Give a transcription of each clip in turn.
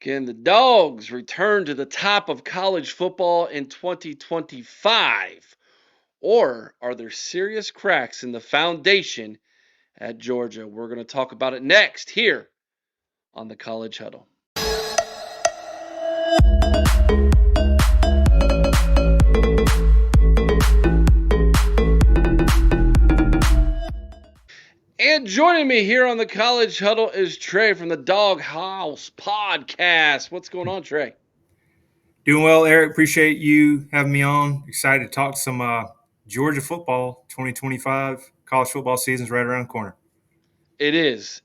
Can the Dogs return to the top of college football in 2025? Or are there serious cracks in the foundation at Georgia? We're going to talk about it next here on the College Huddle. And joining me here on the College Huddle is Trey from the Dog House Podcast. What's going on, Trey? Doing well, Eric. Appreciate you having me on. Excited to talk some Georgia football. 2025 college football season's right around the corner. It is.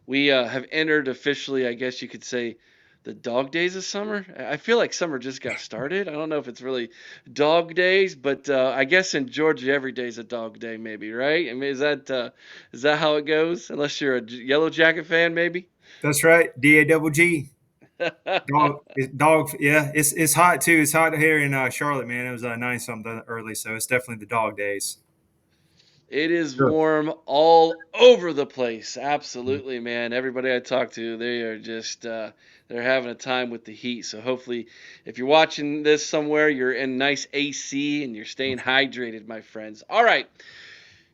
We have entered officially, I guess you could say, the dog days of summer. I feel like summer just got started. I don't know if it's really dog days, but I guess in Georgia every day is a dog day, maybe, right? I mean, is that how it goes? Unless you're a Yellow Jacket fan, maybe. That's right. DAGG. Dog. Yeah, it's hot too. It's hot here in Charlotte, man. It was 90 something early, so it's definitely the dog days. It is Sure. warm all over the place. Absolutely, man. Everybody I talk to, they are just they're having a time with the heat. So hopefully, if you're watching this somewhere, you're in nice AC and you're staying hydrated, my friends. All right,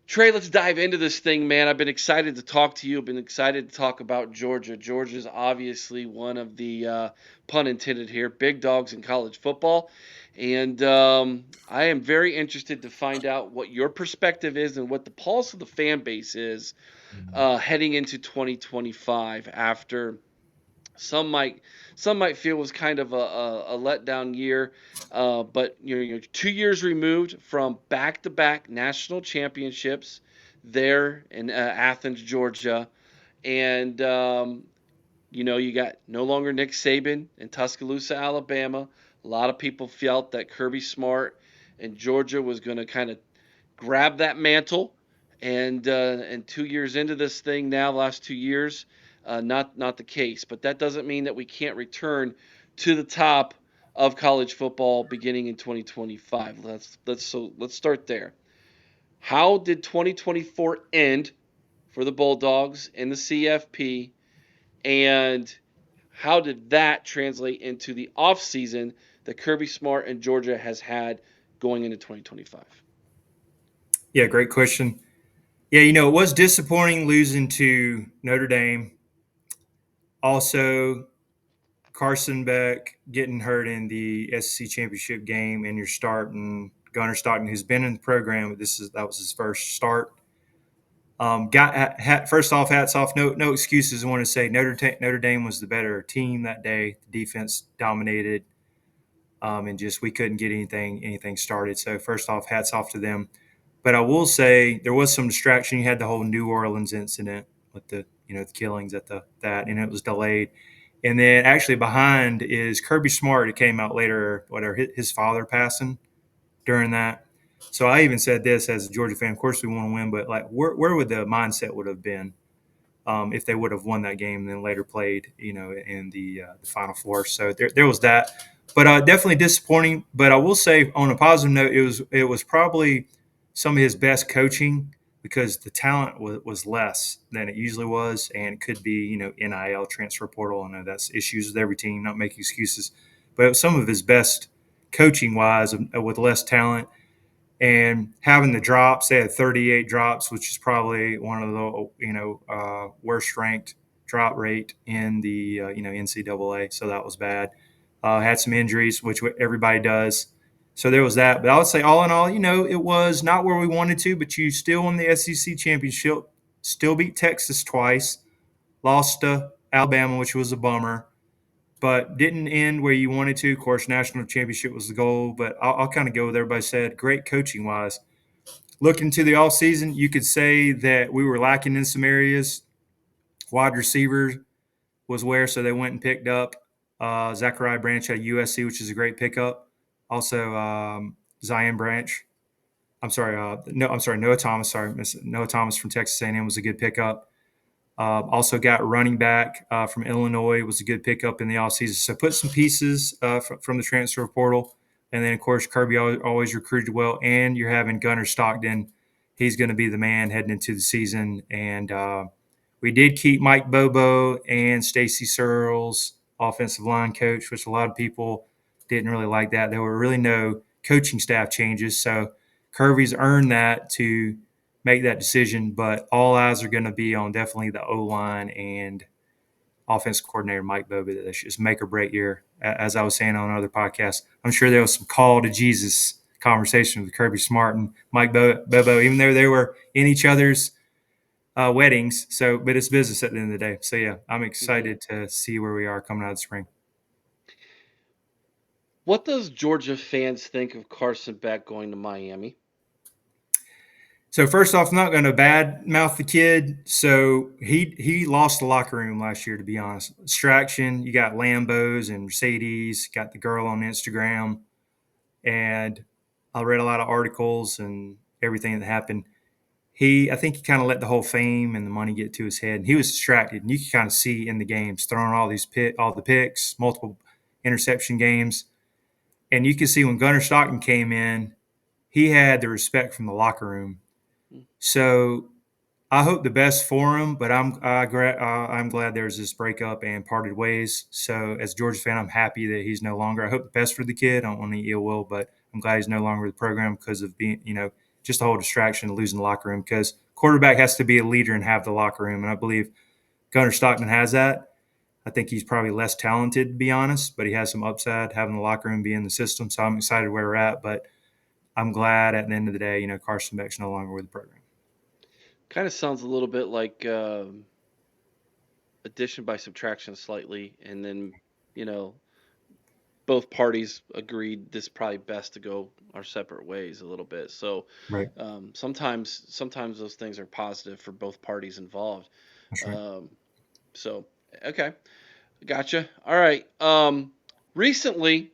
Trey, let's dive into this thing, man. I've been excited to talk to you. I've been excited to talk about Georgia. Georgia's obviously one of the pun intended here big dogs in college football. And I am very interested to find out what your perspective is and what the pulse of the fan base is heading into 2025 after some might feel was kind of a letdown year, but you're 2 years removed from back-to-back national championships there in Athens, Georgia, and you got no longer Nick Saban in Tuscaloosa, Alabama. A lot of people felt that Kirby Smart and Georgia was going to kind of grab that mantle. And 2 years into this thing now, the last 2 years, not the case. But that doesn't mean that we can't return to the top of college football beginning in 2025. Let's start there. How did 2024 end for the Bulldogs in the CFP, and how did that translate into the offseason that Kirby Smart and Georgia has had going into 2025? Yeah, great question. Yeah, it was disappointing losing to Notre Dame. Also, Carson Beck getting hurt in the SEC championship game, and you're starting Gunnar Stockton, who's been in the program, but that was his first start. First off, hats off. No excuses. I want to say Notre Dame was the better team that day. The defense dominated, and just we couldn't get anything started. So first off, hats off to them. But I will say there was some distraction. You had the whole New Orleans incident with the killings at that, and it was delayed. And then actually behind is Kirby Smart. It came out later, whatever his father passing during that. So I even said this as a Georgia fan. Of course, we want to win, but like, where would the mindset would have been if they would have won that game and then later played, in the Final Four? So there was that, but definitely disappointing. But I will say, on a positive note, it was probably some of his best coaching because the talent was less than it usually was, and it could be NIL transfer portal. I know that's issues with every team, not making excuses, but it was some of his best coaching wise with less talent and having the drops. They had 38 drops, which is probably one of the worst ranked drop rate in the NCAA. So that was bad. Had some injuries, which everybody does. So there was that. But I would say all in all, it was not where we wanted to, but you still won the SEC championship, still beat Texas twice, lost to Alabama, which was a bummer, but didn't end where you wanted to. Of course, national championship was the goal, but I'll kind of go with everybody said. Great coaching wise. Looking to the offseason, you could say that we were lacking in some areas. Wide receiver was where, so they went and picked up Zachariah Branch at USC, which is a great pickup. Also, Zion Branch. Noah Thomas. Sorry, Noah Thomas from Texas A&M was a good pickup. Also got running back from Illinois, was a good pickup in the offseason. So put some pieces from the transfer portal. And then, of course, Kirby always recruited well. And you're having Gunnar Stockton. He's going to be the man heading into the season. And we did keep Mike Bobo and Stacy Searles offensive line coach, which a lot of people didn't really like that. There were really no coaching staff changes. So Kirby's earned that to make that decision, but all eyes are going to be on definitely the O-line and offensive coordinator Mike Bobo. This is make or break year. As I was saying on other podcasts, I'm sure there was some call to Jesus conversation with Kirby Smart and Mike Bobo, even though they were in each other's weddings. So, but it's business at the end of the day. So, yeah, I'm Hmm. excited to see where we are coming out of the spring. What does Georgia fans think of Carson Beck going to Miami? So first off, I'm not going to bad mouth the kid. So he lost the locker room last year, to be honest. Distraction. You got Lambos and Mercedes. Got the girl on Instagram, and I read a lot of articles and everything that happened. I think he kind of let the whole fame and the money get to his head, and he was distracted. And you could kind of see in the games throwing all the picks, multiple interception games, and you could see when Gunnar Stockton came in, he had the respect from the locker room. So I hope the best for him, but I'm glad there's this breakup and parted ways. So as a Georgia fan, I'm happy that he's no longer. I hope the best for the kid. I don't want any ill will, but I'm glad he's no longer with the program because of being, just the whole distraction of losing the locker room. Because quarterback has to be a leader and have the locker room, and I believe Gunnar Stockton has that. I think he's probably less talented, to be honest, but he has some upside having the locker room be in the system. So I'm excited where we're at, but I'm glad at the end of the day, Carson Beck's no longer with the program. Kind of sounds a little bit like addition by subtraction slightly, and then you know both parties agreed this is probably best to go our separate ways a little bit. So Right. sometimes those things are positive for both parties involved. That's right. Um, so okay, gotcha. All right. Recently,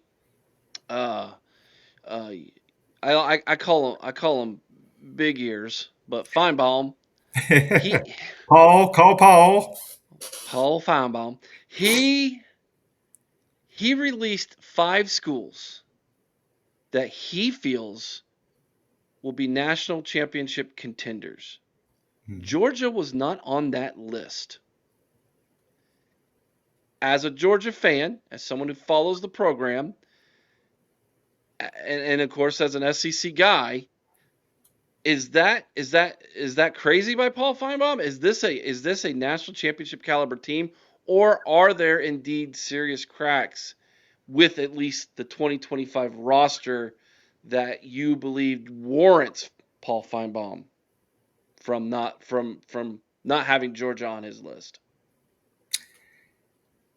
uh, uh, I call him big ears, but Feinbaum he Call Paul. Paul Feinbaum he released 5 schools that he feels will be national championship contenders. Hmm. Georgia was not on that list. As a Georgia fan, as someone who follows the program, and of course as an SEC guy, is that crazy by Paul Feinbaum? Is this a national championship caliber team, or are there indeed serious cracks with at least the 2025 roster that you believe warrants Paul Feinbaum from not having Georgia on his list?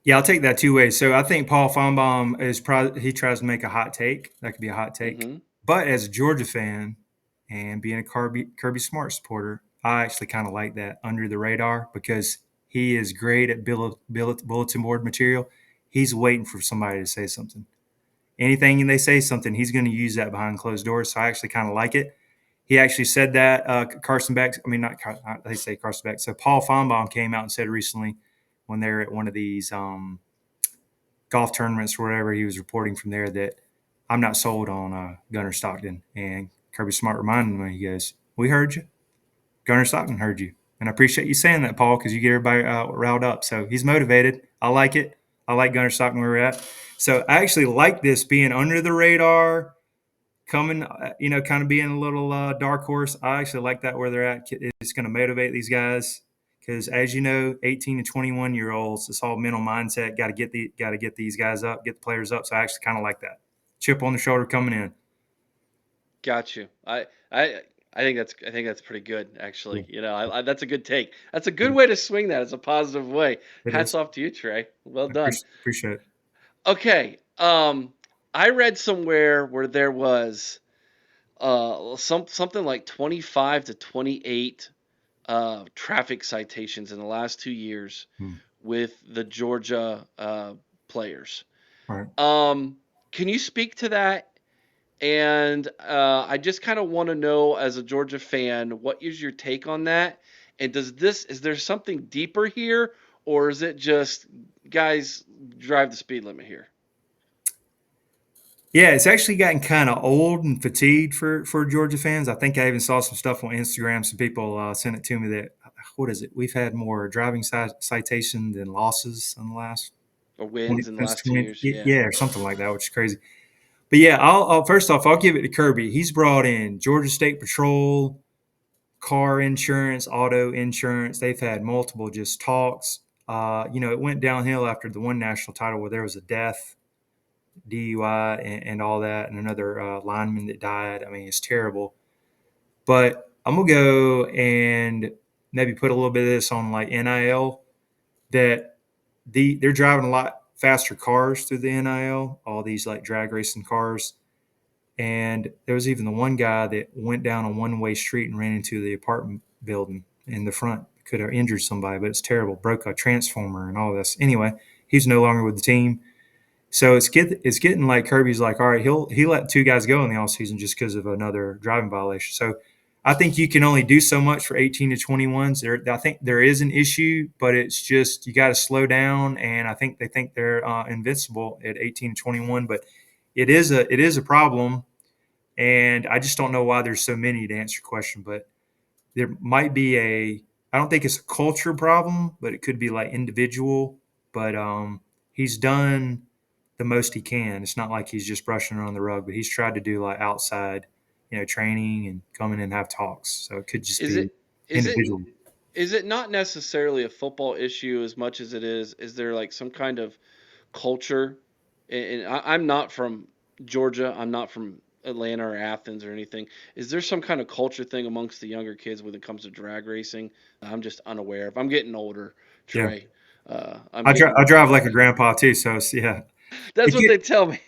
Yeah, I'll take that two ways. So I think Paul Feinbaum is probably he tries to make a hot take. That could be a hot take. Mm-hmm. But as a Georgia fan and being a Kirby Smart supporter, I actually kind of like that under the radar because he is great at bulletin board material. He's waiting for somebody to say something. Anything they say something, he's going to use that behind closed doors. So I actually kind of like it. He actually said that Carson Beck. I mean, not they say Carson Beck. So Paul Feinbaum came out and said recently when they're at one of these golf tournaments or whatever, he was reporting from there that I'm not sold on Gunnar Stockton. And Kirby Smart reminded me, he goes, "We heard you. Gunnar Stockton heard you." And I appreciate you saying that, Paul, because you get everybody riled up. So he's motivated. I like it. I like Gunnar Stockton where we're at. So I actually like this being under the radar, coming, kind of being a little dark horse. I actually like that where they're at. It's going to motivate these guys because, as you know, 18 to 21 year olds, it's all mental mindset. Got to get these guys up, get the players up. So I actually kind of like that chip on the shoulder coming in. Got you. I I think that's pretty good Yeah, actually. That's a good take. That's a good yeah, way to swing that. It's a positive way. it Hats is. off to you, Trey. Well I done. appreciate it. Okay. I read somewhere where there was something like 25 to 28 traffic citations in the last 2 years Hmm. with the Georgia players. All right. Can you speak to that? And I just kind of want to know, as a Georgia fan, what is your take on that? And is there something deeper here, or is it just guys drive the speed limit here? Yeah, it's actually gotten kind of old and fatigued for Georgia fans. I think I even saw some stuff on Instagram. Some people sent it to me that what is it? We've had more driving citation than losses in the last. or when wins it in the comes last to 2 years. Yeah. yeah, or something like that, which is crazy. But yeah, I'll first off, I'll give it to Kirby. He's brought in Georgia State Patrol, car insurance, auto insurance. They've had multiple just talks. It went downhill after the one national title where there was a death, DUI, and all that, and another lineman that died. I mean, it's terrible. But I'm gonna go and maybe put a little bit of this on like NIL, that they're driving a lot faster cars through the NIL, all these like drag racing cars. And there was even the one guy that went down a one-way street and ran into the apartment building in the front. Could have injured somebody, but it's terrible. Broke a transformer and all this. Anyway, he's no longer with the team. So it's getting like Kirby's like, all right, he let two guys go in the offseason just because of another driving violation. So I think you can only do so much for 18 to 21s. I think there is an issue, but it's just you got to slow down. And I think they think they're invincible at 18 to 21, but it is a problem. And I just don't know why there's so many to answer your question, but there might be I don't think it's a culture problem, but it could be like individual. But he's done the most he can. It's not like he's just brushing it on the rug, but he's tried to do like outside, training and come in and have talks. So it could just Is be it is it individual. is it not necessarily a football issue as much as it is there like some kind of culture? And I'm not from Georgia. I'm not from Atlanta or Athens or anything. Is there some kind of culture thing amongst the younger kids when it comes to drag racing? I'm just unaware of. I'm getting older, Yeah, Trey. I'm I getting drive like a older. grandpa too. So yeah, That's it what could, they tell me.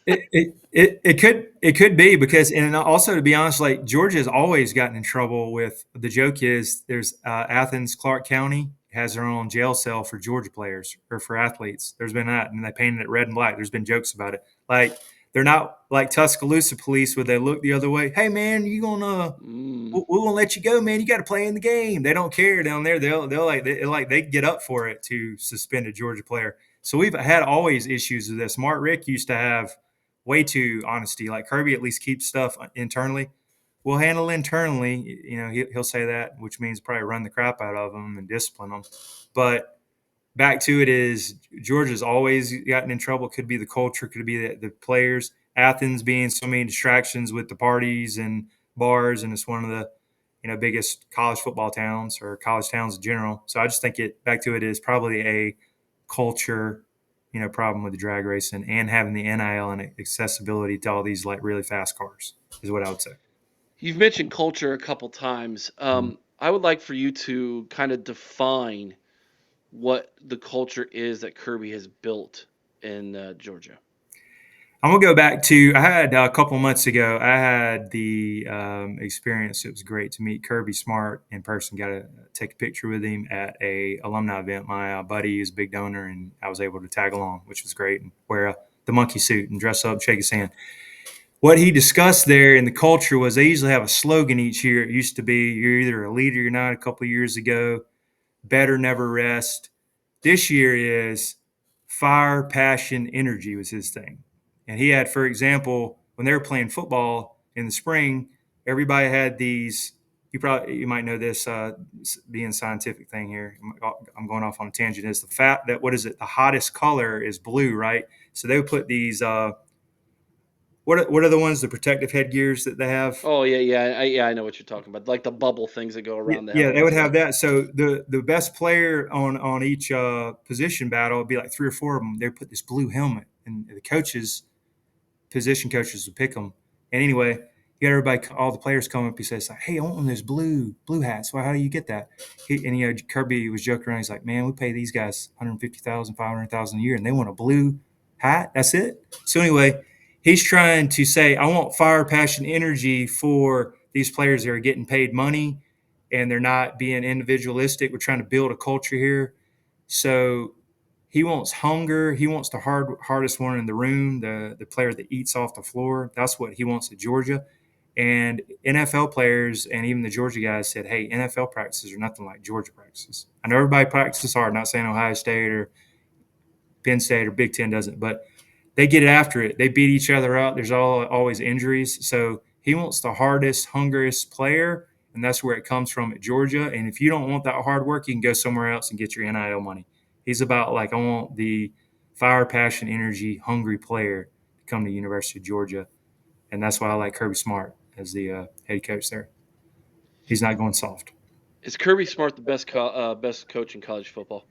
it could be because, and also to be honest, like Georgia has always gotten in trouble with, the joke is there's Athens, Clark County has their own jail cell for Georgia players or for athletes. There's been that, and they painted it red and black. There's been jokes about it. Like they're not like Tuscaloosa police where they look the other way. Hey man, you gonna Mm. we won't let you go, man. You got to play in the game. They don't care down there. They'll like they get up for it to suspend a Georgia player. So we've had always issues with this. Mark Rick used to have way too honesty. Like Kirby at least keeps stuff internally. We'll handle internally. He'll say that, which means probably run the crap out of them and discipline them. But back to it is Georgia's always gotten in trouble. Could be the culture, could be the players. Athens being so many distractions with the parties and bars, and it's one of the biggest college football towns or college towns in general. So I just think it back to it is probably a culture problem with the drag racing and having the NIL and accessibility to all these like really fast cars is what I would say. You've mentioned culture a couple times. Mhm. I would like for you to kind of define what the culture is that Kirby has built in Georgia. I'm gonna go back to I had a couple months ago. I had the experience. It was great to meet Kirby Smart in person. Got to take a picture with him at a alumni event. My buddy is a big donor, and I was able to tag along, which was great. And wear the monkey suit and dress up, shake his hand. What he discussed there in the culture was they usually have a slogan each year. It used to be "You're either a leader, or you're not." A couple of years ago, "Better never rest." This year is fire, passion, energy was his thing. And he had, for example, when they were playing football in the spring, everybody had these. You might know this, being scientific thing here. I'm going off on a tangent. Is the fact that what is it? The hottest color is blue, right? So they would put these. What are the ones, the protective headgears that they have? Oh yeah, I know what you're talking about. Like the bubble things that go Yeah, around the yeah, they would helmets. Yeah. have that. So the best player on each position battle would be like three or four of them. They would put this blue helmet, and the position coaches would pick them. And anyway, you got everybody, all the players come up. He says, like, "Hey, I want one of those blue hats. Well, how do you get that?" Kirby was joking around. He's like, "Man, we pay these guys 150,000, 500,000 a year, and they want a blue hat. That's it." So anyway, he's trying to say, "I want fire, passion, energy for these players that are getting paid money, and they're not being individualistic. We're trying to build a culture here." So he wants hunger. He wants the hardest one in the room, the player that eats off the floor. That's what he wants at Georgia. And NFL players and even the Georgia guys said, "Hey, NFL practices are nothing like Georgia practices." I know everybody practices hard. Not saying Ohio State or Penn State or Big Ten doesn't, but they get after it. They beat each other up. There's always injuries. So he wants the hardest, hungriest player, and that's where it comes from at Georgia. And if you don't want that hard work, you can go somewhere else and get your NIL money. He's about like, I want fire, passion, energy, hungry player to come to the University of Georgia, and that's why I like Kirby Smart as the head coach there. He's not going soft. Is Kirby Smart the best coach in college football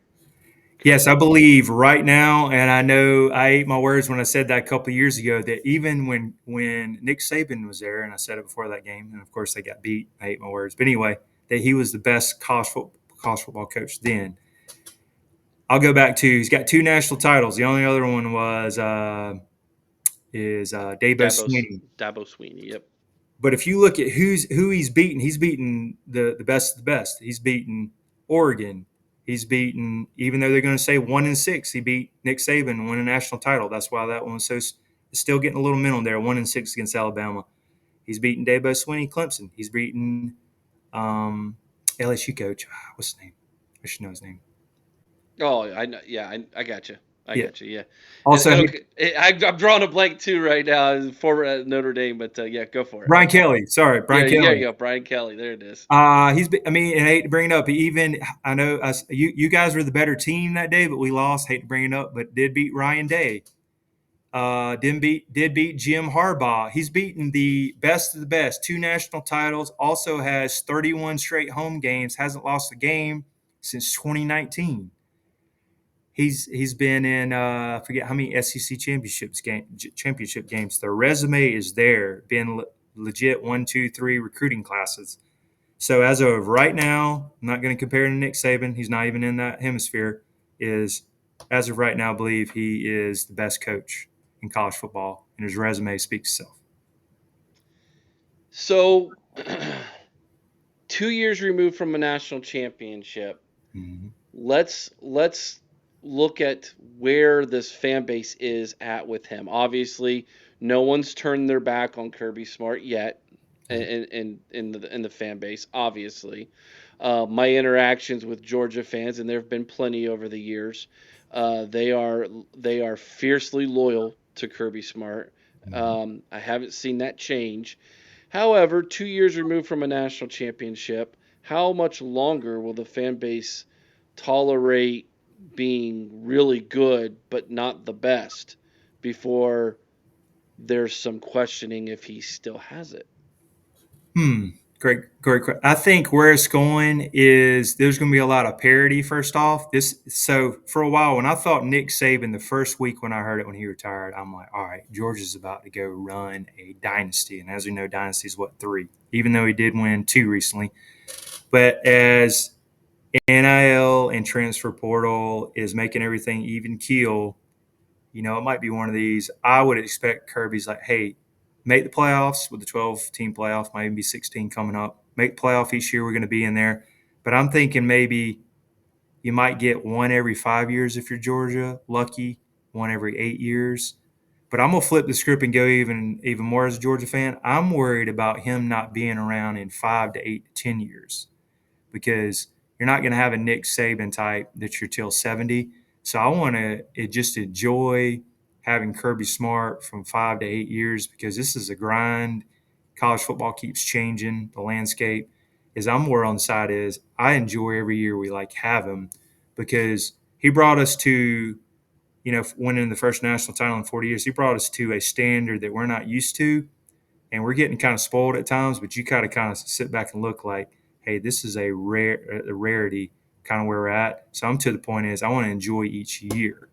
Yes, I currently? believe right now, and I know I ate my words when I said that a couple of years ago. That even when Nick Saban was there, and I said it before that game, and of course they got beat. I ate my words, but anyway, that he was the best college football coach then. I'll go back to he's got two national titles. The only other one was Dabo Dabo Swinney. Dabo Sweeney. Yep. But if you look at who he's beaten the best of the best. He's beaten Oregon. He's beaten, even though they're going to say 1-6, he beat Nick Saban and won a national title. That's why that one was so still getting a little mental there. 1-6 against Alabama. He's beaten Dabo Swinney, Clemson. He's beaten LSU coach. What's his name? I should know his name. Oh, I know. Yeah, I got you. I Yeah. got you. Yeah. And Also, okay, I'm drawing a blank too right now. For Notre Dame, but yeah, go for it. Brian Kelly. Sorry, Yeah, Brian yeah, Kelly. you go, Brian Kelly. There it is. He's been, I mean, and I hate to bring it up. Even I know you guys were the better team that day, but we lost. Hate to bring it up, but did beat Ryan Day. Did beat Jim Harbaugh. He's beaten the best of the best. 2 national titles. Also has 31 straight home games. Hasn't lost a game since 2019. He's been in I forget how many SEC championship games. The resume is there. Been legit 1, 2, 3 recruiting classes. So as of right now, I'm not going to compare him to Nick Saban. He's not even in that hemisphere. Is as of right now, I believe he is the best coach in college football, and his resume speaks itself. So, 2 years removed from a national championship, Mm-hmm. let's look at where this fan base is at with him. Obviously, no one's turned their back on Kirby Smart yet, Right. in the fan base. Obviously, my interactions with Georgia fans, and there have been plenty over the years, they are fiercely loyal to Kirby Smart. Mm-hmm. I haven't seen that change. However, 2 years removed from a national championship, how much longer will the fan base tolerate being really good but not the best before there's some questioning if he still has it? Great. I think where it's going is there's going to be a lot of parity. First off, so for a while when I thought Nick Saban the first week when I heard it when he retired, I'm like, all right, Georgia's about to go run a dynasty, and as we know, dynasty is what 3, even though he did win 2 recently. But as NIL and transfer portal is making everything even keel, it might be one of these. I would expect Kirby's like, hey, make the playoffs with the 12-team playoff, might even be 16 coming up. Make the playoff each year. We're going to be in there. But I'm thinking maybe you might get one every 5 years if you're Georgia, lucky, one every 8 years. But I'm gonna flip the script and go even more as a Georgia fan. I'm worried about him not being around in 5 to 8 to 10 years because you're not going to have a Nick Saban type that you're till 70. So I want to just enjoy having Kirby Smart from 5 to 8 years because this is a grind. College football keeps changing the landscape. As I'm more on the side is I enjoy every year we have him because he brought us to winning the first national title in 40 years. He brought us to a standard that we're not used to, and we're getting kind of spoiled at times. But you gotta kind of sit back and look like, hey, this is a rarity, kind of where we're at. So I'm to the point is I want to enjoy each year.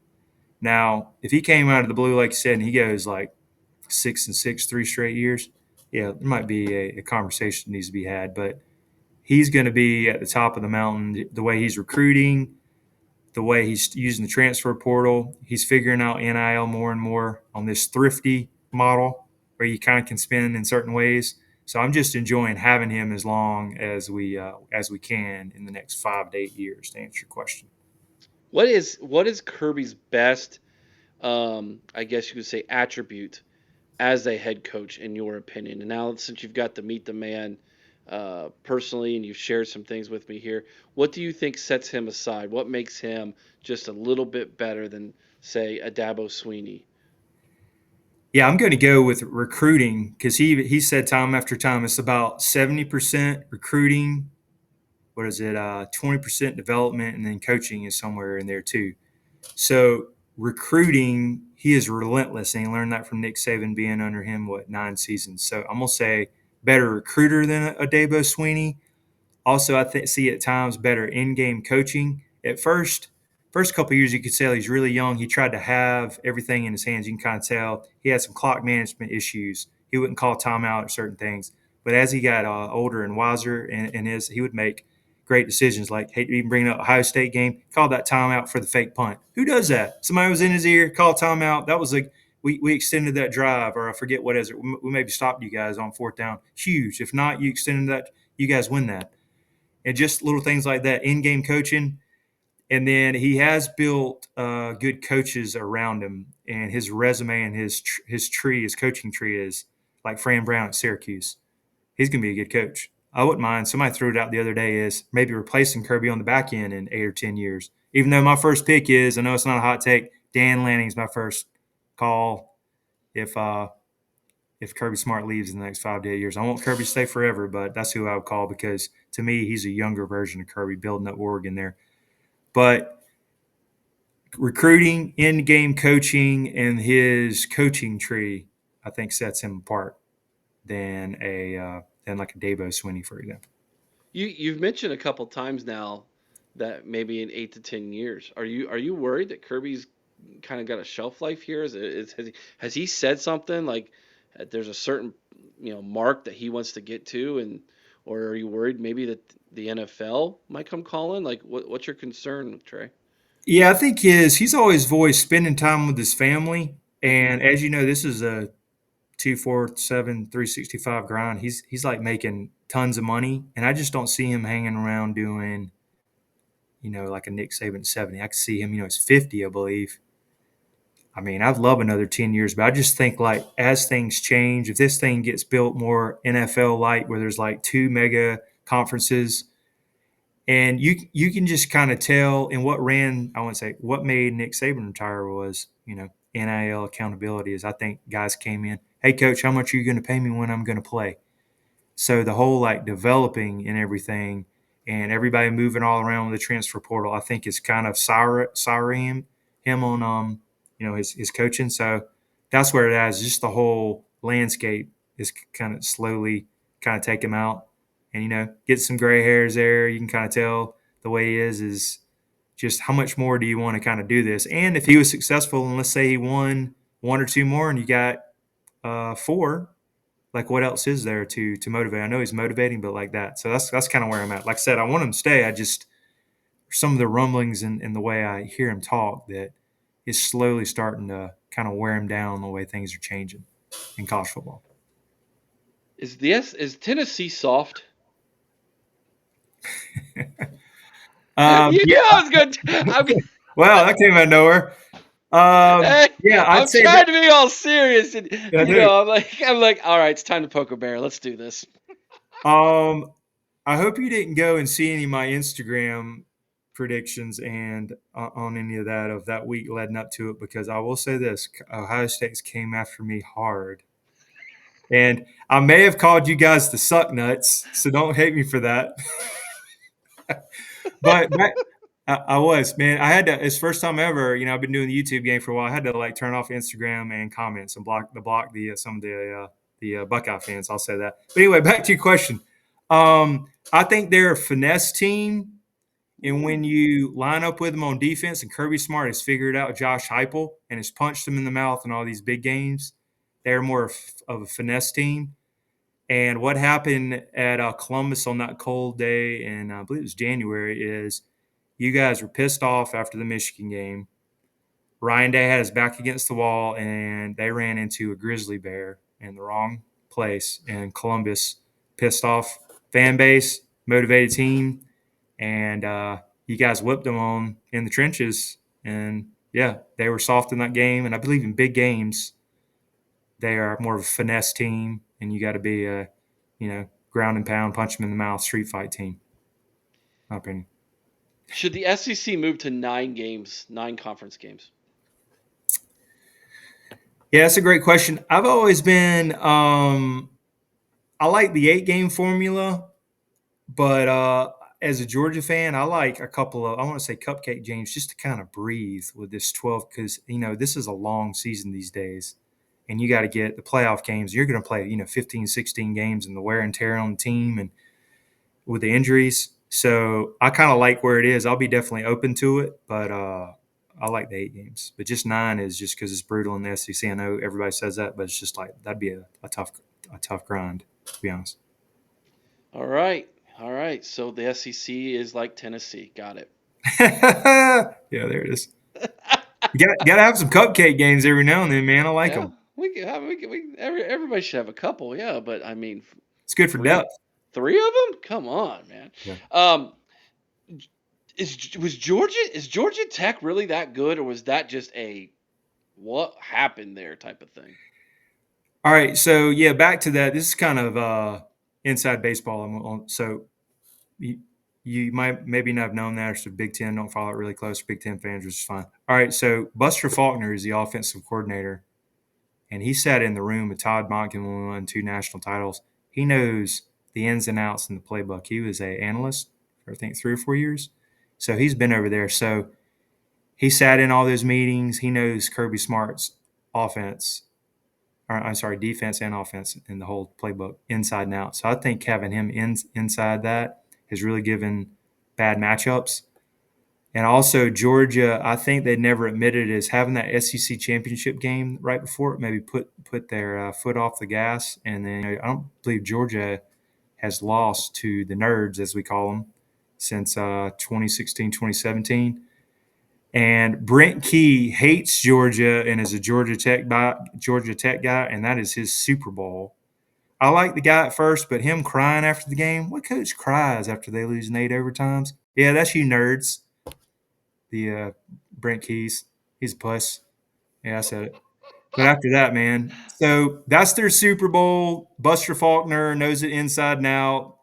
Now, if he came out of the blue, like you said, and he goes like 6-6, 3 straight years, yeah, there might be a conversation that needs to be had. But he's going to be at the top of the mountain. The way he's recruiting, the way he's using the transfer portal, he's figuring out NIL more and more on this thrifty model where you kind of can spend in certain ways. So I'm just enjoying having him as long as we can in the next 5 to 8 years. To answer your question, What is Kirby's best, I guess you could say, attribute as a head coach in your opinion? And now since you've got to meet the man personally and you've shared some things with me here, what do you think sets him aside? What makes him just a little bit better than, say, a Dabo Sweeney? yeah, I'm going to go with recruiting because he said time after time it's about 70% recruiting. What is it? 20% development, and then coaching is somewhere in there too. So recruiting, he is relentless, and he learned that from Nick Saban being under him, 9 seasons. So I'm gonna say better recruiter than a Dabo Sweeney. Also, see at times better in-game coaching. At first couple of years, you could tell he's really young. He tried to have everything in his hands. You can kind of tell he had some clock management issues. He wouldn't call timeout or certain things. But as he got older and wiser, he would make great decisions. Like, hey, even bringing up Ohio State game, called that timeout for the fake punt. Who does that? Somebody was in his ear, called timeout. That was like we extended that drive, or I forget what is it. We maybe stopped you guys on fourth down. Huge. If not, you extended that. You guys win that. And just little things like that, in-game coaching. And then he has built good coaches around him, and his resume and his coaching tree is like Fran Brown at Syracuse. He's going to be a good coach. I wouldn't mind. Somebody threw it out the other day is maybe replacing Kirby on the back end in 8 or 10 years. Even though my first pick is, I know it's not a hot take, Dan Lanning's my first call if Kirby Smart leaves in the next 5 to 8 years. I want Kirby to stay forever, but that's who I would call because to me, he's a younger version of Kirby building up Oregon there. But recruiting, in-game coaching, and his coaching tree, I think sets him apart than like a Dabo Swinney, for example. You've mentioned a couple times now that maybe in 8 to 10 years, are you worried that Kirby's kind of got a shelf life here? Has he said something like there's a certain mark that he wants to get to, and or are you worried maybe that the NFL might come calling? Like what's your concern, Trey? Yeah, I think he's always voiced spending time with his family, Hmm. and as you know, this is a 247 365 grind. He's like making tons of money, and I just don't see him hanging around doing like a Nick Saban 70. I could see him, he's 50, I believe. I mean, I'd love another 10 years, but I just think like as things change, if this thing gets built more NFL like, where there's like two mega conferences, and you can just kind of tell, and I wouldn't say what made Nick Saban retire was, NIL accountability. Is I think guys came in, hey coach, how much are you going to pay me when I'm going to play? So the whole like developing and everything, and everybody moving all around with the transfer portal, I think is kind of souring him on his coaching. So that's where it is. Just the whole landscape is kind of slowly kind of take him out, and get some gray hairs there. You can kind of tell the way he is just how much more do you want to kind of do this? And if he was successful, and let's say he won one or two more, and you got four, like what else is there to motivate? I know he's motivating, but like that. So that's kind of where I'm at. Like I said, I want him to stay. I just some of the rumblings in the way I hear him talk that is slowly starting to kind of wear him down the way things are changing in college football. Is Tennessee soft? Yeah. I was good. Well, that came out of nowhere. Hey, Yeah, I'd I'm say trying that. to be all serious, and I do. I'm like, all right, it's time to poke a bear. Let's do this. Um, I hope you didn't go and see any of my Instagram predictions and on any of that week leading up to it, because I will say this: Ohio State's came after me hard, and I may have called you guys the suck nuts, so don't hate me for that. But I was, man. I had to. It's the first time ever. I've been doing the YouTube game for a while. I had to like turn off Instagram and comments and block some of the Buckeye fans. I'll say that. But anyway, back to your question. I think they're a finesse team, and when Ooh. you line up with them on defense, and Kirby Smart has figured out Josh Heupel and has punched him in the mouth in all these big games, they're more of a finesse team. And what happened at Columbus on that cold day, and I believe it was January, is you guys were pissed off after the Michigan game. Ryan Day had his back against the wall, and they ran into a grizzly bear in the wrong place. And Columbus, pissed off fan base, motivated team, and you guys whipped them on in the trenches. And yeah, they were soft in that game. And I believe in big games, they are more of a finesse team, and you got to be a, ground and pound, punch them in the mouth, street fight team. My opinion. Should the SEC move to 9 games, 9 conference games? Yeah, that's a great question. I've always been I like the 8 game formula, but as a Georgia fan, I like a couple of, I want to say cupcake games just to kind of breathe with this 12 because, this is a long season these days. And you got to get the playoff games. You're going to play, 15, 16 games and the wear and tear on the team and with the injuries. So I kind of like where it is. I'll be definitely open to it, but I like the 8 games. But just 9 is just because it's brutal in the SEC. I know everybody says that, but it's just like that'd be a tough grind, to be honest. All right. All right. So the SEC is like Tennessee. Got it. Yeah, there it is. You got to have some cupcake games every now and then, man. I like Yeah. them. Everybody should have a couple. Yeah. But I mean, It's good for three, depth. three of them? Come on, man. Yeah. Um, is Georgia Tech really that good, or was that just a what happened there type of thing? All right. So, yeah, back to that. This is kind of inside baseball. So, you, you might maybe not have known that. It's the Big Ten. Don't follow it really close. Big Ten fans, which is fine. All right. So, Buster Faulkner is the offensive coordinator, and he sat in the room with Todd Monken when we won 2 national titles. He knows the ins and outs in the playbook. He was an analyst for, I think, 3 or 4 years. So, he's been over there. So, he sat in all those meetings. He knows Kirby Smart's offense, or I'm sorry, defense and offense in the whole playbook inside and out. So I think having him inside that has really given bad matchups. And also Georgia, I think they never admitted as having that SEC championship game right before it maybe put their foot off the gas. And then I don't believe Georgia has lost to the nerds, as we call them, since 2016, 2017. And Brent Key hates Georgia and is a Georgia Tech guy, and that is his Super Bowl. I like the guy at first, but him crying after the game, what coach cries after they lose in 8 overtimes? Yeah, that's you nerds. The Brent Keys, he's a puss. Yeah, I said it. But after that, man, so that's their Super Bowl. Buster Faulkner knows it inside and out.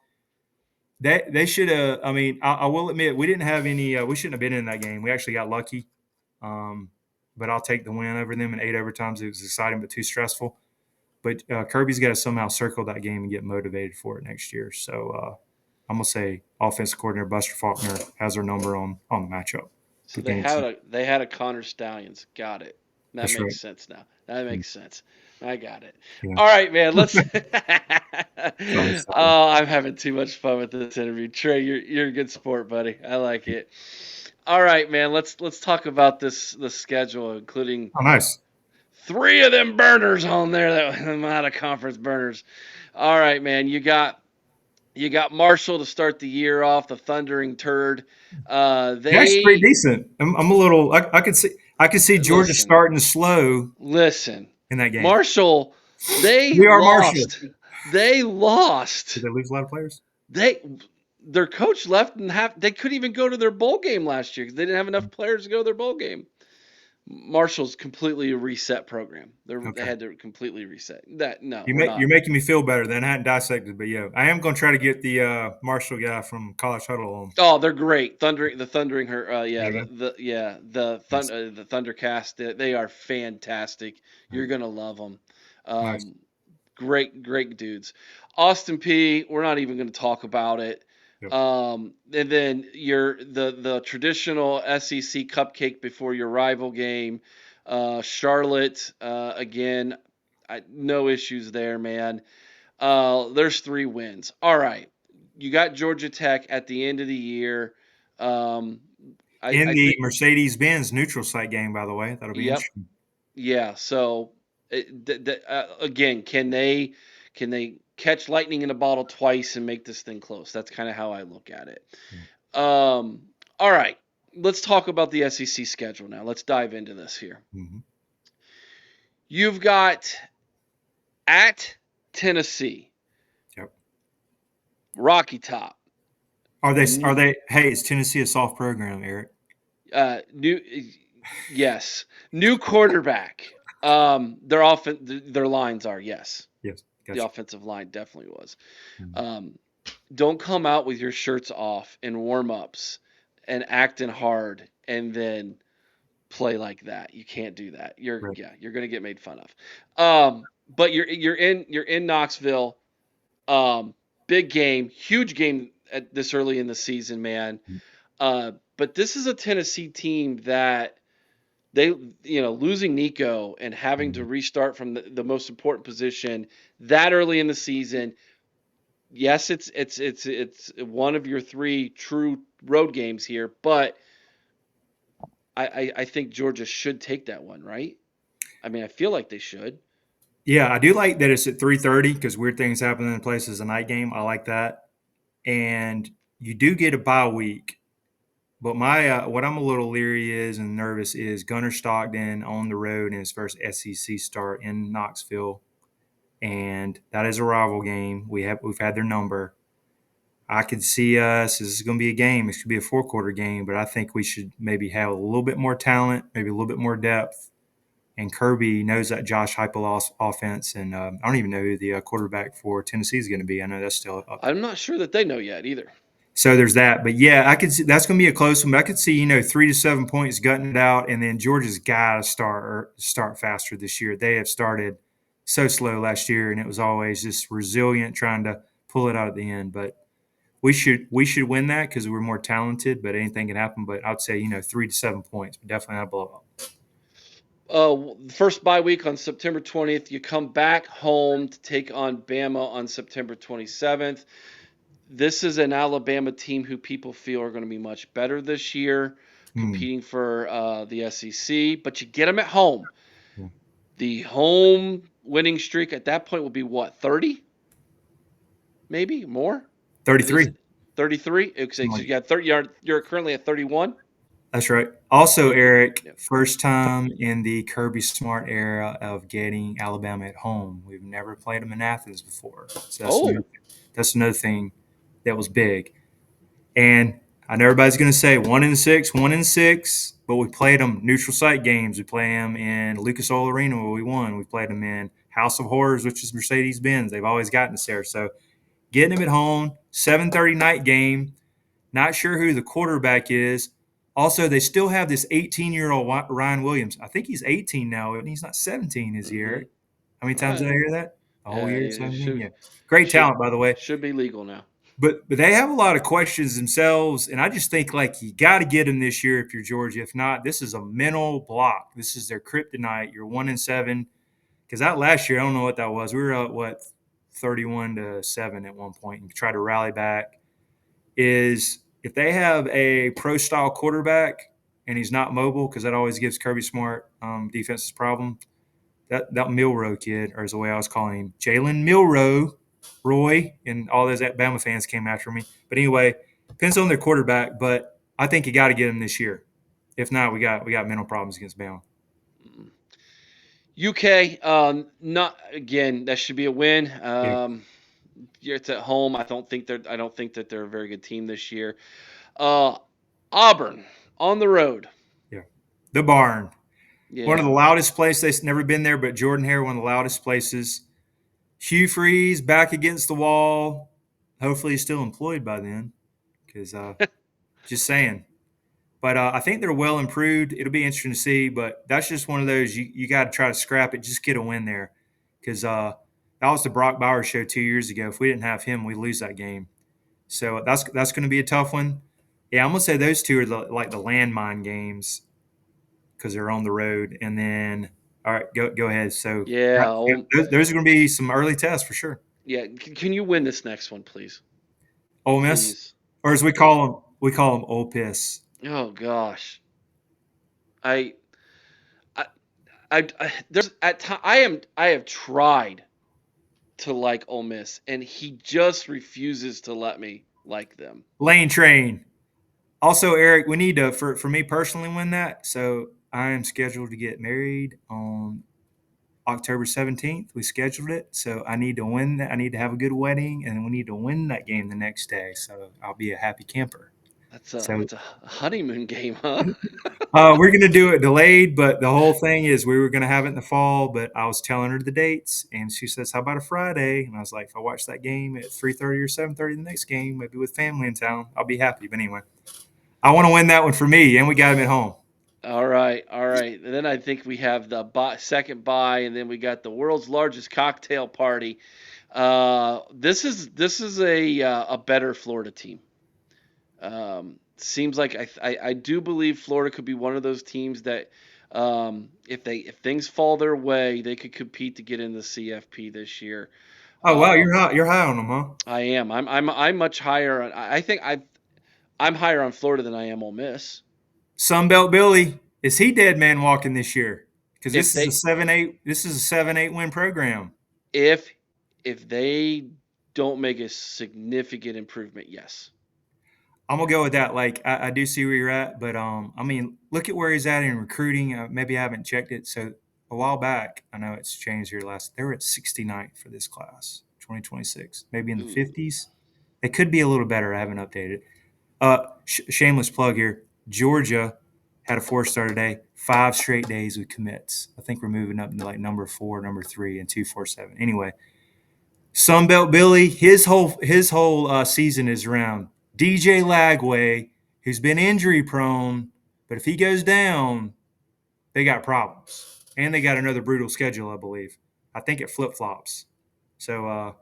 They should have. I mean, I will admit we didn't have any. We shouldn't have been in that game. We actually got lucky. Um, but I'll take the win over them in 8 overtimes. It was exciting, but too stressful. But Kirby's got to somehow circle that game and get motivated for it next year. So I'm gonna say offensive coordinator Buster Faulkner has our number on the matchup. So The game two. they had a Connor Stallions. Got it. That That's right. makes sense now. That makes sense. I got it. Yeah. All right, man. Let's. Sorry. Oh, I'm having too much fun with this interview. Trey, you're a good sport, buddy. I like it. All right, man. Let's talk about the schedule, including Oh, nice. 3 of them burners on there that I'm out of conference burners. All right, man. You got Marshall to start the year off, the thundering turd. They're actually pretty decent. I'm a little. I could see Georgia starting slow. Listen, in that game. Marshall, We are Marshall. They lost. Did they lose a lot of players? Their coach left and they couldn't even go to their bowl game last year because they didn't have enough players to go to their bowl game. Marshall's completely a reset program. They had to completely reset. You're making me feel better than I hadn't dissected, but yeah, I am going to try to get the Marshall guy from College Huddle on. Oh, they're great. Thundering her. The Thundercast. They are fantastic. You're gonna love them. Nice. Great dudes. Austin P. We're not even going to talk about it. Yep. And then the traditional SEC cupcake before your rival game. Charlotte, again, no issues there, man. There's 3 wins. All right. You got Georgia Tech at the end of the year. In the Mercedes-Benz neutral site game, by the way. That'll be interesting. Yeah. So, again, can they catch lightning in a bottle twice and make this thing close? That's kind of how I look at it. All right. Let's talk about the SEC schedule now. Let's dive into this here. Mm-hmm. You've got at Tennessee. Yep. Rocky Top. Are they? Hey, is Tennessee a soft program, Eric? New quarterback. Their lines are yes. Yes. Gotcha. The offensive line definitely was. Mm-hmm. Don't come out with your shirts off in warm-ups and acting hard and then play like that. You can't do that. You're going to get made fun of. But you're in Knoxville. Big game, huge game at this early in the season, man. But this is a Tennessee team that they, losing Nico and having to Mhm. restart from the most important position that early in the season. Yes, it's one of your three true road games here, but I think Georgia should take that one, right? I mean, I feel like they should. Yeah, I do like that it's at 3:30 because weird things happen in places. As a night game. I like that, and you do get a bye week. But my what I'm a little leery is and nervous is Gunnar Stockton on the road in his first SEC start in Knoxville, and that is a rival game. We've had their number. I could see us. This is going to be a game. It should be a 4-quarter game, but I think we should maybe have a little bit more talent, maybe a little bit more depth. And Kirby knows that Josh Heupel offense, and I don't even know who the quarterback for Tennessee is going to be. I know that's still up. I'm not sure that they know yet either. So there's that. But yeah, I could see that's going to be a close one. But I could see 3 to 7 points gutting it out, and then Georgia's got to start faster this year. They have started so slow last year, and it was always just resilient trying to pull it out at the end. But we should win that because we're more talented. But anything can happen. But I'd say 3 to 7 points, but definitely not a blowout. First bye week on September 20th. You come back home to take on Bama on September 27th. This is an Alabama team who people feel are going to be much better this year, Mm. competing for the SEC. But you get them at home. Yeah. The home winning streak at that point will be what, 30? Maybe more? Is 33. it 33? So you got 30. You're currently at 31. That's right. Also, Eric, Yeah. first time in the Kirby Smart era of getting Alabama at home. We've never played them in Athens before, so Oh, that's another thing that was big. And I know everybody's going to say 1-6, 1-6, but we played them neutral site games. We play them in Lucas Oil Arena where we won. We played them in House of Horrors, which is Mercedes Benz. They've always gotten us there. So getting them at home, 7:30 night game. Not sure who the quarterback is. Also, they still have this 18-year-old Ryan Williams. I think he's 18 now, and he's not 17, is he, mm-hmm. Eric? How many times did I Right. hear that? A whole Yeah, year, it 17? should Yeah. Great should talent, by the way. should be legal now. But they have a lot of questions themselves, and I just think like you got to get them this year if you're Georgia. If not, this is a mental block. This is their kryptonite. You're 1-7 because that last year I don't know what that was. We were at what 31-7 at one point and tried to rally back. Is if they have a pro style quarterback and he's not mobile because that always gives Kirby Smart defenses problem. That Milrow kid, or as the way I was calling him, Jalen Milrow, Roy, and all those Bama fans came after me. But anyway, depends on their quarterback. But I think you got to get him this year. If not, we got mental problems against Bama. UK, not again. That should be a win. Yeah, It's at home. I don't think that they're a very good team this year. Uh, Auburn on the road. yeah. The barn, one of Yeah. the loudest places. They've never been there, but Jordan Hare, one of the loudest places. Hugh Freeze back against the wall. Hopefully, he's still employed by then. Because just saying. But I think they're well improved. It'll be interesting to see. But that's just one of those you got to try to scrap it. Just get a win there. Because that was the Brock Bowers show 2 years ago. If we didn't have him, we lose that game. So that's going to be a tough one. Yeah, I'm gonna say those two are like the landmine games because they're on the road. And then, all right, go ahead. So Yeah. those are going to be some early tests for sure. Yeah. Can you win this next one, please? Ole Miss, Please. or as we call them Ole Piss. Oh gosh. I. I. There's at time. I have tried to like Ole Miss, and he just refuses to let me like them. Lane Train. Also, Eric, we need to for me personally win that. So I am scheduled to get married on October 17th. We scheduled it, so I need to win that. I need to have a good wedding, and we need to win that game the next day. So I'll be a happy camper. So That's a honeymoon game, huh? we're going to do it delayed, but the whole thing is we were going to have it in the fall, but I was telling her the dates, and she says, "How about a Friday?" And I was like, "If I watch that game at 3:30 or 7:30, the next game, maybe with family in town, I'll be happy." But anyway, I want to win that one for me, and we got him at home. All right, all right. And then I think we have the second bye, and then we got the world's largest cocktail party. This is a better Florida team. Seems like I do believe Florida could be one of those teams that if things fall their way, they could compete to get in the CFP this year. Oh wow, you're Um, high. You're high on them, huh? I am. I'm much higher. I think I'm higher on Florida than I am Ole Miss. Sunbelt Billy, is he dead man walking this year? Because If they 7-8 win program. if if they don't make a significant improvement, yes. I'm gonna go with that. Like I do see where you're at, but I mean, look at where he's at in recruiting. Maybe I haven't checked it. So a while back, I know it's changed here. They were at 69th for this class, 2026. Maybe in the Ooh. 50s. It could be a little better. I haven't updated. Shameless plug here. Georgia had a 4-star today. 5 straight days with commits. I think we're moving up to like number 4, number 3, and 247. Anyway, Sunbelt Billy, his whole season is around DJ Lagway, who's been injury prone, but if he goes down, they got problems, and they got another brutal schedule, I believe. I think it flip flops. So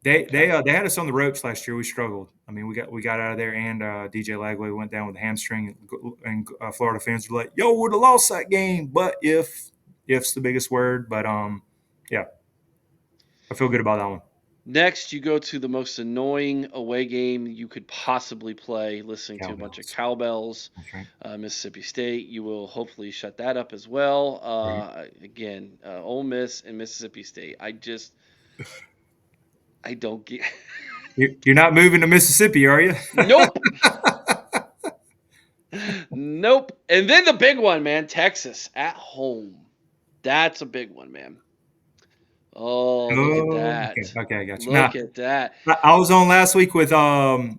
Okay. they had us on the ropes last year. We struggled. I mean, we got out of there, and DJ Lagway went down with a hamstring, and Florida fans were like, "Yo, we'd have lost that game." But if's the biggest word, but yeah, I feel good about that one. Next, you go to the most annoying away game you could possibly play, listening to a bunch of Cowbells. cowbells. That's right. Mississippi State, you will hopefully shut that up as well. Right. Again, Ole Miss and Mississippi State. I don't get. You're not moving to Mississippi, are you? Nope, nope. And then the big one, man, Texas at home. That's a big one, man. Oh, look at Oh, okay, that. okay, I got you. Now, Look at that. I was on last week with Goodwing.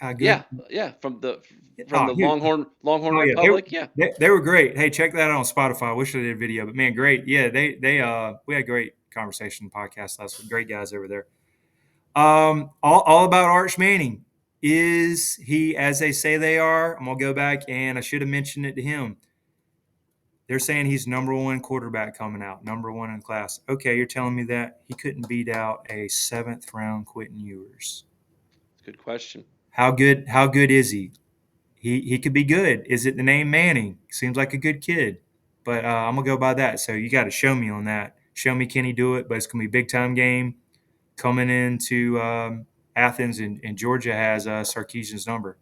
Good. Yeah, yeah. From Oh, the Longhorn oh yeah, Republic. Yeah. they were great. Hey, check that out on Spotify. I wish I did a video, but man, great. Yeah, they we had a great conversation podcast last week. Great guys over there. All about Arch Manning. Is he as they say they are? I'm gonna go back and I should have mentioned it to him. They're saying he's number one quarterback coming out, number one in class. Okay, you're telling me that he couldn't beat out a 7th round Quentin Ewers. Good question. How good is he? He could be good. Is it the name Manning? Seems like a good kid, but I'm gonna go by that. So you got to show me on that. Show me can he do it? But it's gonna be a big time game coming into Athens, and Georgia has Sarkisian's number.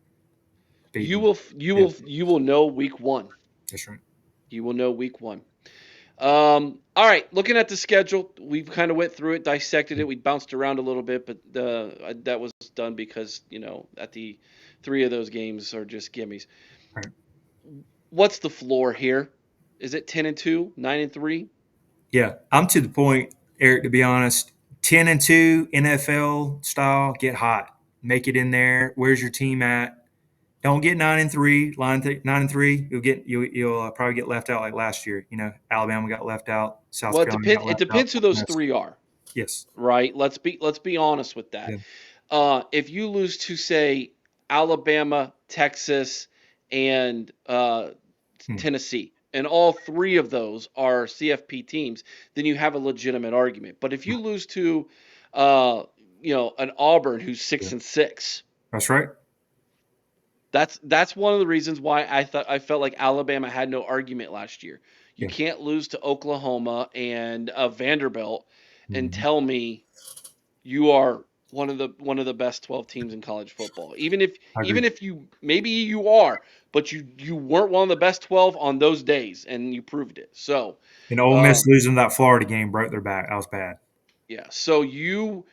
Beating You him. will you Yeah, will you will know week one. that's right. You will know week one. All right, looking at the schedule, we've kind of went through it, dissected it. We bounced around a little bit, but that was done because at the 3 of those games are just gimmies. Right. What's the floor here? Is it 10-2, 9-3? Yeah, I'm to the point, Eric. To be honest, 10-2 NFL style. Get hot. Make it in there. Where's your team at? Don't get 9-3. 9-3. You'll probably get left out like last year. Alabama got left out. South Well, it Carolina depends. got It left out. depends who those Yes. three are, Yes. right? Let's be honest with that. Yeah. If you lose to say Alabama, Texas, and Hmm. Tennessee, and all 3 of those are CFP teams, then you have a legitimate argument. But if you lose to, uh, an Auburn who's six Yeah. and six, That's right. that's one of the reasons why I felt like Alabama had no argument last year. You Yeah. can't lose to Oklahoma and Vanderbilt and Mhm. tell me you are one of the best 12 teams in college football. Even if I agree. even if you maybe you are, but you weren't one of the best 12 on those days, and you proved it. So, And Ole uh, Miss losing that Florida game broke their back. That was bad. yeah. So you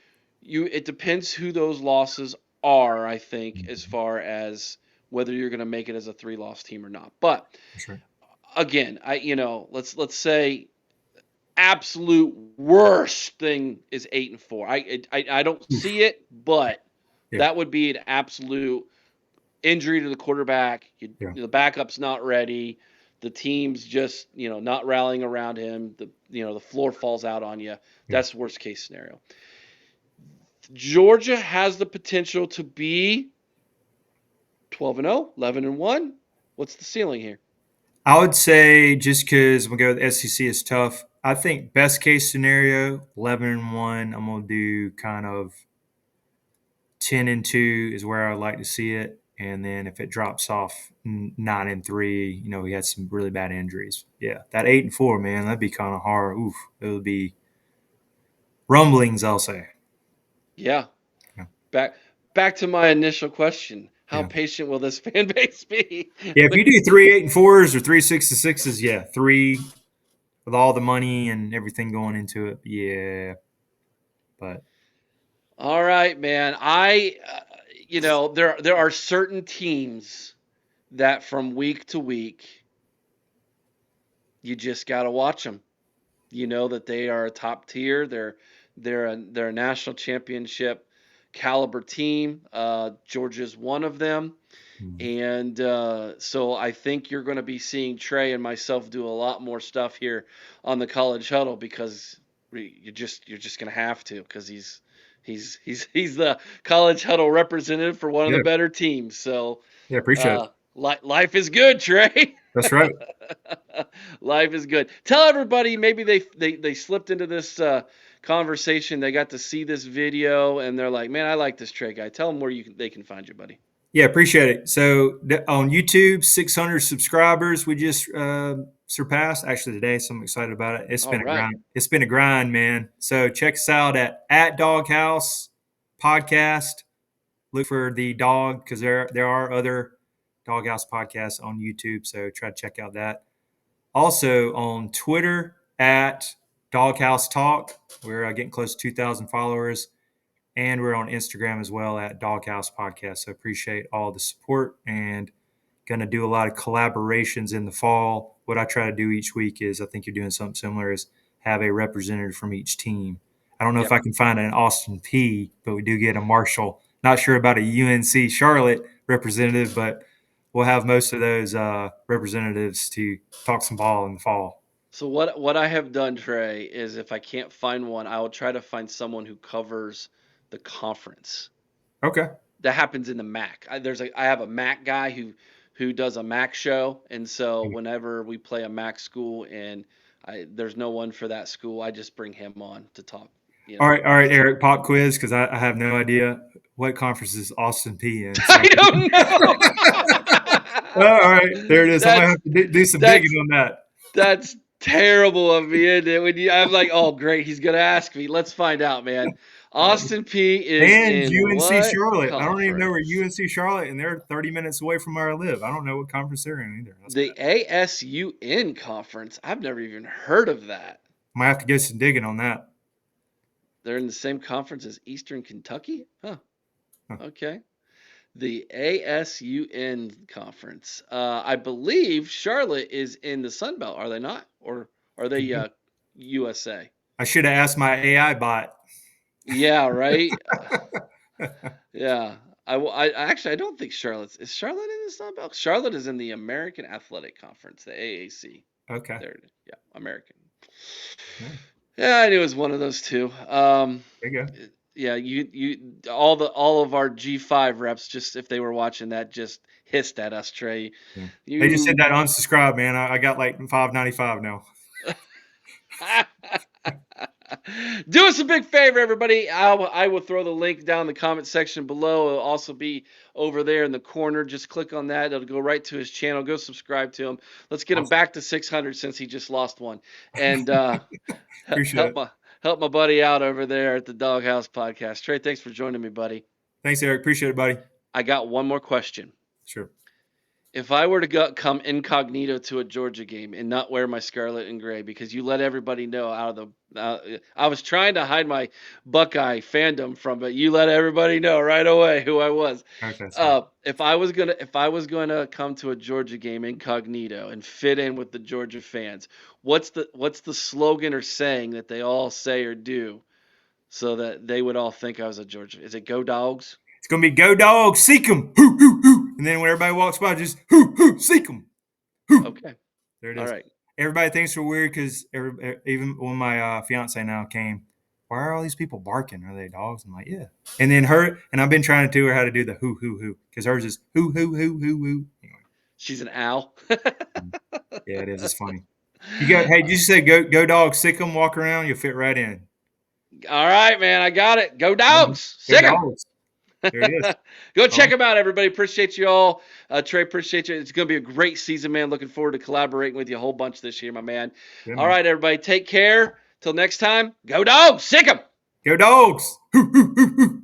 it depends who those losses are. I think as Mhm. far as whether you're going to make it as a 3-loss team or not. But That's right. again, let's say absolute worst thing is 8-4. I don't see Oof. it, but Yeah. that would be an absolute injury to the quarterback. Yeah. The backup's not ready. The team's just not rallying around him. The floor falls out on you. Yeah. That's worst case scenario. Georgia has the potential to be 12-0, 11-1. What's the ceiling here? I would say just because we go with the SEC is tough. I think best case scenario 11-1. I'm gonna do kind of 10-2 is where I'd like to see it, and then if it drops off 9-3, we had some really bad injuries. Yeah, that 8-4, man, that'd be kind of hard. Oof, it would be rumblings, I'll say. Yeah. Yeah, Back to my initial question. How yeah. patient will this fan base be? Yeah, if you do 3 8-4s or 3 6-6s, yeah, three with all the money and everything going into it, yeah. But All right, man. There are certain teams that from week to week you just got to watch them. You know that they are a top tier. They're a national championship caliber team. Georgia's one of them. And so I think you're going to be seeing Trey and myself do a lot more stuff here on the College Huddle because you're just going to have to because he's the College Huddle representative for one of the yeah, better teams. So yeah, appreciate it. life is good, Trey. That's right. Life is good. Tell everybody maybe they slipped into this conversation. They got to see this video and they're like, man, I like this Trey guy. Tell them where they can find you, buddy. Yeah, appreciate it. So on YouTube, 600 subscribers we just surpassed actually today. So I'm excited about it. It's All been a right. grind. It's been a grind, man. So check us out at Doghouse Podcast. Look for the dog because there are other Doghouse podcasts on YouTube. So try to check out that. Also on Twitter at Doghouse Talk. We're getting close to 2,000 followers. And we're on Instagram as well at Doghouse Podcast. So appreciate all the support and going to do a lot of collaborations in the fall. What I try to do each week is I think you're doing something similar is have a representative from each team. I don't know if Yep. I can find an Austin P, but we do get a Marshall. Not sure about a UNC Charlotte representative, but we'll have most of those representatives to talk some ball in the fall. So what I have done, Trey, is if I can't find one, I will try to find someone who covers the conference. Okay. That happens in the MAC. I have a MAC guy who does a MAC show, and so whenever we play a MAC school and there's no one for that school, I just bring him on to talk. All right, Eric, pop quiz because I have no idea what conference is Austin P in. So. I don't know. All right, there it is. I'm gonna that's have to do some that's digging on that. that's terrible of me, isn't it? I'm like, oh great, he's gonna ask me. Let's find out, man. Austin P is And in UNC what Charlotte. I don't even know where conference? UNC Charlotte, and they're 30 minutes away from where I live. I don't know what conference they're in either. That's The bad. ASUN conference. I've never even heard of that. Might have to do some digging on that. They're in the same conference as Eastern Kentucky? Huh. Huh. Okay. The ASUN conference. I believe Charlotte is in the Sun Belt, are they not? Or are they USA? I should have asked my AI bot. Yeah, right. Yeah. I don't think is Charlotte in the Sun Belt? Charlotte is in the American Athletic Conference, the AAC. Okay. There it is. Yeah, American. Yeah, Yeah, I knew it was one of those two. there you go. Yeah, all of our G5 reps, just if they were watching that, just hissed at us, Trey. Yeah. They just hit You that unsubscribe, man. I got like $5.95 now. do us a big favor, everybody. I will throw the link down in the comment section below. It'll also be over there in the corner. Just click on that. It'll go right to his channel. Go subscribe to him. Let's get him Awesome. back to 600 since he just lost one. And Appreciate help it. my buddy out over there at the Doghouse Podcast. Trey, thanks for joining me, buddy. Thanks, Eric. Appreciate it, buddy. I got one more question. Sure. If I were to come incognito to a Georgia game and not wear my scarlet and gray because you let everybody know I was trying to hide my Buckeye fandom from, but you let everybody know right away who I was. Okay, sorry. If I was gonna come to a Georgia game incognito and fit in with the Georgia fans, what's the slogan or saying that they all say or do so that they would all think I was a Georgia? Is it "Go Dogs"? It's gonna be go dogs, seek them, hoo hoo hoo, and then when everybody walks by, just hoo hoo, seek them, hoo. Okay, There it all is. right. Everybody thinks we're weird because even when my fiance now came, why are all these people barking? Are they dogs? I'm like, yeah. And then I've been trying to teach her how to do the hoo, hoo, hoo, because hers is hoo, hoo, hoo, hoo, hoo. Anyway, She's an owl. yeah, it is. It's funny. Hey, did you say go dogs, sick 'em, walk around? You'll fit right in. All right, man. I got it. Go Mm-hmm. dogs. Go Sick 'em. dogs. There it is. Go check them out, everybody. Appreciate you all. Trey, appreciate you. It's going to be a great season, man. Looking forward to collaborating with you a whole bunch this year, my man. Yeah, all right, everybody. Take care. Till next time. Go dogs. Sick 'em. Go dogs. Hoo, hoo, hoo, hoo.